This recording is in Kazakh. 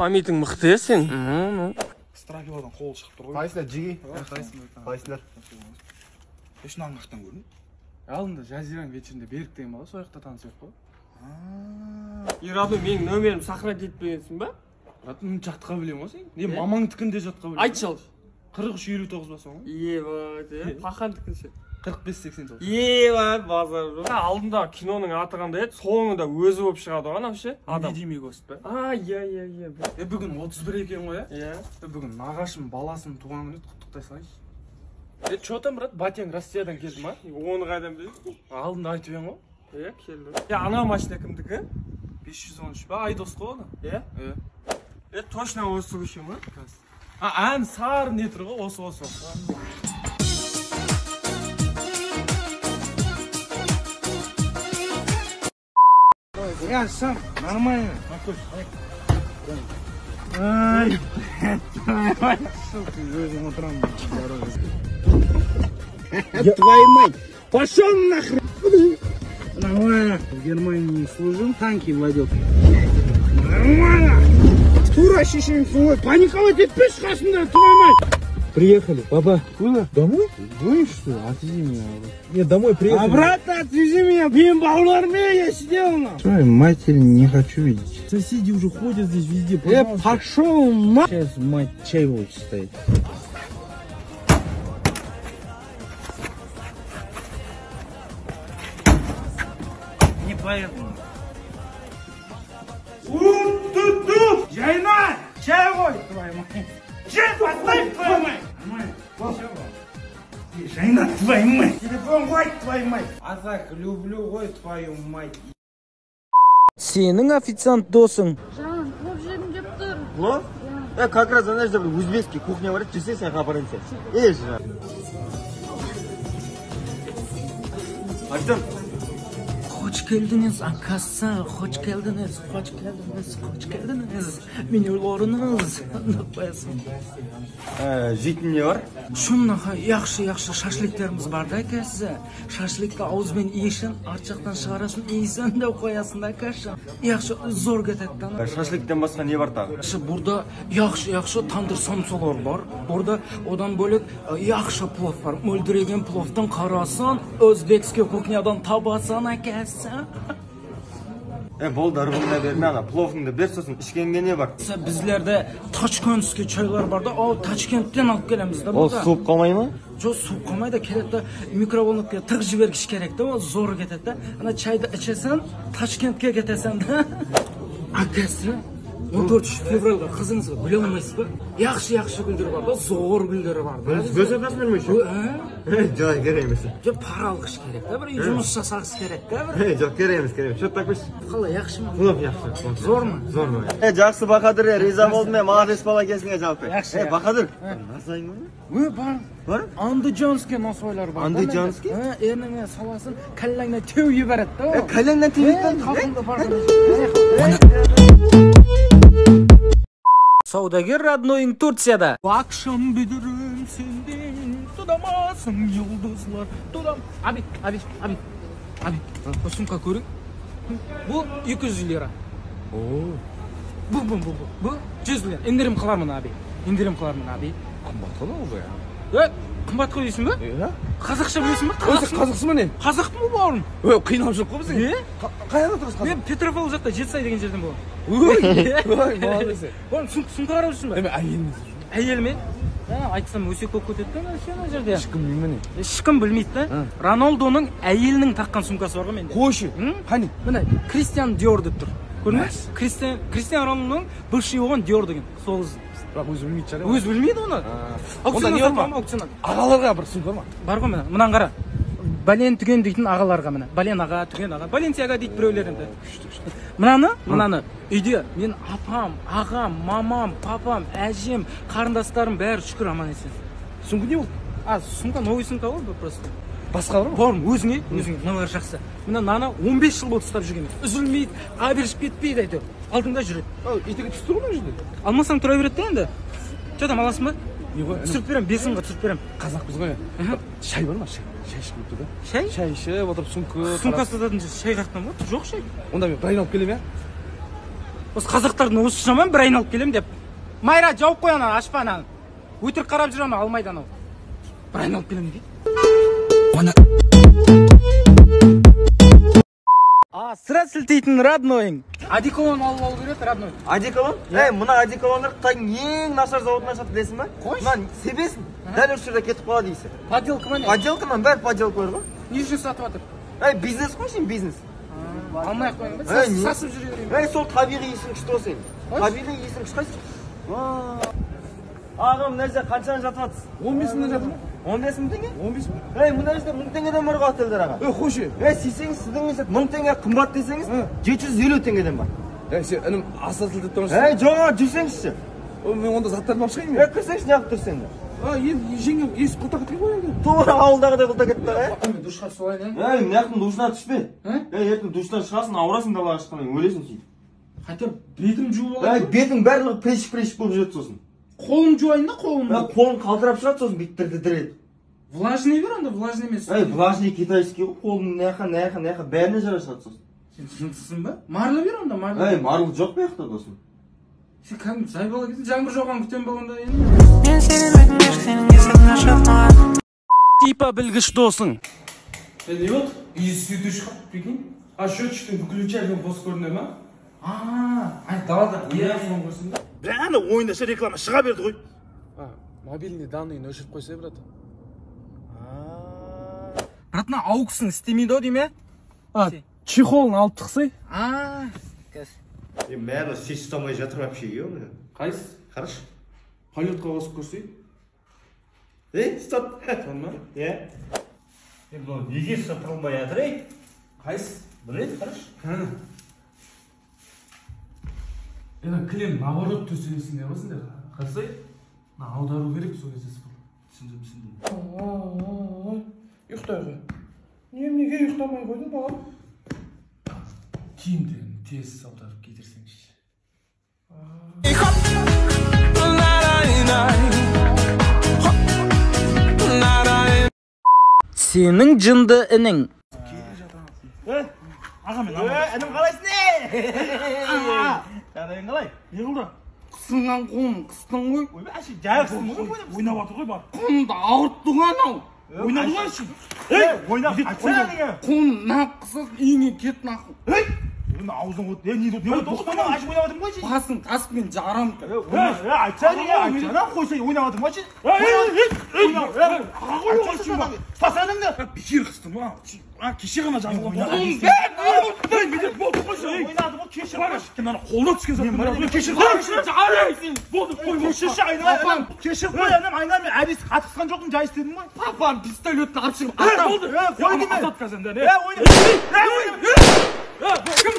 Памятің мықты сен. Страхилардан қол шығып тұр ғой. Қайсылар жиги? Қайсылар? Ешін аңғақтан көрдің? Алдында жазираның вечерінде Берік деген бала, сол жақта танысып қой. Ирады, менің нөмерім сахна кетпегенсің ба? Брат, жатқа білем ғой сен. Не мамаңдікінде жатқа білем. Айтшы ал. 43-59 басың ғой. Ебать, пахандікінше. 45-80 сол. Ебать, базар жоқ. Алдында киноның аты қандай еді, соңында өзі болып шығады оған вообще. Адам демей көст па? Иә. Бүгін 31 екен ғой, Иә. Бүгін нағашым баласының туған күні құттықтай салайыншы. Чё там, брат? Батяң Россиядан келді ма? Оны қайдан білесің? Алдында айтып ең ғой. Иә, келді. Ана машина кімдікі? 513 ба? Айдос қой оны. Иә? Точно осы көше ма? Ән сары не тұр ғой, осы. Я сам, нормально. Ай, сука, жизнь утром дорога. Твою мать, пошел нахрен. Нормально. В Германии служил, танки водил. Нормально. Тура шешенсің ғой, паниковать етпеші қасымда, твою мать. Приехали, папа. Куда? Домой? Будешь что ли? Отвези меня. Нет, домой приехали. Обратно отвези меня, блин, баулармен я сидел на. Твою матери не хочу видеть. Соседи уже ходят здесь везде, пожалуйста. Пошел, мать. Сейчас мать чай будет стоять. Не поэтому. Тут! Жайна! Чай ой, твою мать! Чай поставь, твою мать! Жайна, твою мать! Телефон ой, твою мать! А так, люблю ой, твою мать! Сенің официант досың. Жаным, плов жедім деп тұр. Плов? Как раз ана жерде бір узбекский кухня бар еді, жүрсең сен хабарың сен. Официант. Hoş geldiniz Akasa, hoş geldiniz. Menülarınız. Жейтін не бар? Шұннаға яқшы шашликтеріміз бар да кәсі. Шашликті ауызбен иешін, арт жақтан шығарасын, иесін де қоясын да кәші. Яқшы зор кетеді. Шашликтен басқа не бар тағы? Burada яқшы тандыр самсалар бар. Burada одан бөлек яқшы плов бар. Мөлдіреген пловтың қарасын, өзбекский кухнядан табасын әкәсі. Болды, арбығына берме ана, пловыңды бер, сосын ішкенге не бар? Біздерде ташкентский чайлар бар да, ол Ташкенттен алып келеміз да. Ол суып қалмай ма? Жоқ, суып қалмайды, келеді, микроволновкаға тығып жібергіш керек та, ол зор кетеді. Ана чайды ішесің, Ташкентке кетесің да. Әкесі 14 февральға қызыңызға біле алмайсыз ба? Яқшы гүлдері бар да, зор гүлдері бар да. Өз атасын бермейші? Жоқ, керек емес. Жоқ, пара алғыш керек та, бір жұмыс жасағыз керек та, бір. Жоқ, керек емес. Шөт такпеш. Қалай, яқшы ма? Құлып, яқшы. Зор ма? Зор ма? Жақсы, Бақадыр, риза болдым, молодец бала кезіңе жауап бер. Яқшы. Бақадыр, насайың ба? Бар. Бар? Андыжанский насойлар бар. Андыжанский? Ерніңе саласын, кәлләңне теу ебәрет да. Кәлләңнен теуеттен? Қалқымды бар. Саудагер роднойың Турцияда. Акшам бүдірім сенден, тұдамасың йылдызлар, тұдам. Abi. Bu sumka көрің. Bu 200 lira. Bu 100 lira. İndirim қылармын, abi. Қымбат қой уже. Қымбат қой дейсің ба? Қазақша білесің ба? Қазақсы ма не? Қазақпын ба бауырым? Қиналып жүр ғой бізге. Қайда тұрсыз қазір? Мен Петропавл жақта Жетісай деген жерден боламын. Молодец. Бауырым, сумка қарап жүрсің ба? Әйеліміз. Әйел ме? Айтсам өсек болып кетеді да ана жерде. Ешкім білмей. Ешкім білмейді да. Роналдоның әйелінің таққан сумкасы бар ғой менде. Қойшы. Қане? Міне, Кристиан Диор деп тұр. Көрдің бе? Кристиан Роналдоның бывший оған Диор деген. Сол бірақ өзі білмейді жарай. Өзі білмейді оны. Онда не бар ма? Ағаларға бір сумка бар ма? Бар ғой міне, мынаны қара. Бален түген дейтін ағаларға міне. Бален аға, түген аға. Баленсиага дейді біреулер енді. Мынаны үйде мен апам, ағам, мамам, папам, әжем, қарындастарым бәрі шүкір аман есен. Сумка не болды? Сумка новый сумка ғой просто. Басқа бар ма? Бауырым, өзіңе, мыналар жақсы. Мына наны 15 жыл болды ұстап жүрген. Үзілмейді, аберішіп кетпейді әйтеуір. Алдыңда жүреді. Етеге түсіп тұр ғой жерде? Алмасаң тұра береді енді. Жадам аласың ба? Не ғой? Түсіріп берем, бесіңға түсіріп берем. Қазақпыз ғой. Шай бар ма? Шай ішіп кетті да. Шай? Шай ішіп, отырып сумка. Сумка сататын шай қақтан ба? Жоқ шай. Онда мен бір айналып келем, осы қазақтардың осы жаман бір айналып келем деп. Майра жауып қой ана ашпа ананы. Өтірік қарап жүр ана алмайды анау. Бір айналып келем дейді. Сыра сілтейтін роднойың. Одеколон алып береді родной. Одеколон? Мына одеколондар Қытайдың ең нашар заводынан шығады білесің ба? Мына себесін дәл осы жерде кетіп қалады дейсі. Подделка ма не? Подделка ма? Бәрі подделка бар ғой. Не үшін сатып жатыр? Бизнес қой сен, бизнес. Алмай ақ қойың ба? Сасып жүре берейін. Сол табиғи есің күшті осы. Табиғи есің күшті қайсы? Ағам, мына жерде қаншаны жатып жатсыз? 15 мыңнан жатыр ма? 15 мың теңге? 15 мың. Мына жерде 1000 теңгеден бар ғой отельдер аға. Қойшы. Сүйсеңіз сіздің есеп 1000 теңге қымбат десеңіз 750 теңгеден бар. Сен інім аса сілтеп тұрсың. Жоқ, жүрсеңізші. Мен онда заттарымды алып шығайын мен. Кірсеңізші неғып тұрсың енді? Енді жеңгем есіп құлта кеткен ғой енді. Тура ауылдағыдай құлта кетті ғой. Мен душқа солайын. Мынаяқтың душына түспе. Ертең душтан шығасың, ауырасың далаға шыққаннан өлесің сөйтіп. Хотя бетім жуып алайын. Бетің барлығы прещіп болып жүреді сосын. Қолым жуайын да қолымды. Қолың қалтырап шығады сосын бүйтіп діреді. Влажный бер анда, влажный емес. Влажный китайский ғой, қолың наяқа бәріне жара шығады сосын. Сен шынсызсың ба? Марлы бер анда, марлы. Марлы жоқ бұл жақта досым. Сен кәдімгі жай бала кетсің, жаңбыр жауған күтем болғанда енді. Мен сенің өтінеш, сенің есігін ашып маған. Типа білгіш досың. Не вот? Из святой шкаф, прикинь. А счетчиктің выключателін қосып көріне ма? Далада ең көрсін да. Ана ойындаша реклама шыға берді ғой. Мобильный данныйын өшіріп қойса, брат. Брат, мына ауксын істемейді ау дейме? Чехолын алып тықсай. Бәрі сес ұстамай жатыр вообще, ё-моё. Қайсы? Қараш. Полетқа қосып көрсей. Стоп. Сонма? Бұл неге сыпырылмай жатыр, Қайсы? Біледі, қараш. Клем наоборот төселесің деп осындай. Қарсай? Аудару керек сол кезде сыпыр. Түсіндім. Ұйықтай қой. Неге ұйықтамай қойдың балам? Киімдерін тез аударып кетірсеңші. Сенің жынды інің. Аға мен Інім қалайсың? Жағдайың қалай? не қылды? Қысынған қолым, қыстың ғой. Жайықсың ғой, ойнап жатыр ғой бар. Қолымды ауыртты ғой анау. Ойнады ғой шын. Ойнап, айтсana неге? Қолым нақ қысып, үйіне кет нақыл. Аузың от, не болды? Тоқтама, ашып ойнап жатырмын ғой шын. Басың таспен жарам. Айтсana неге? Айтсана, қойсай ойнап жатырмын ғой шын. Ойнап, тасадыңды. Бекер қыстым, кеше ғана жазылған. Болды қойшы. Ойнады ғой, кешір қойшы. Қолына түскен заттың. Кешір қойшы. Болды, қой. Кешірші айналам. Кешір қой, анам айналам. Мен әбес қатысқан жоқпын, жай істедім ғой. Папам пистолетті алып шығып. Болды. Қой деме. Кім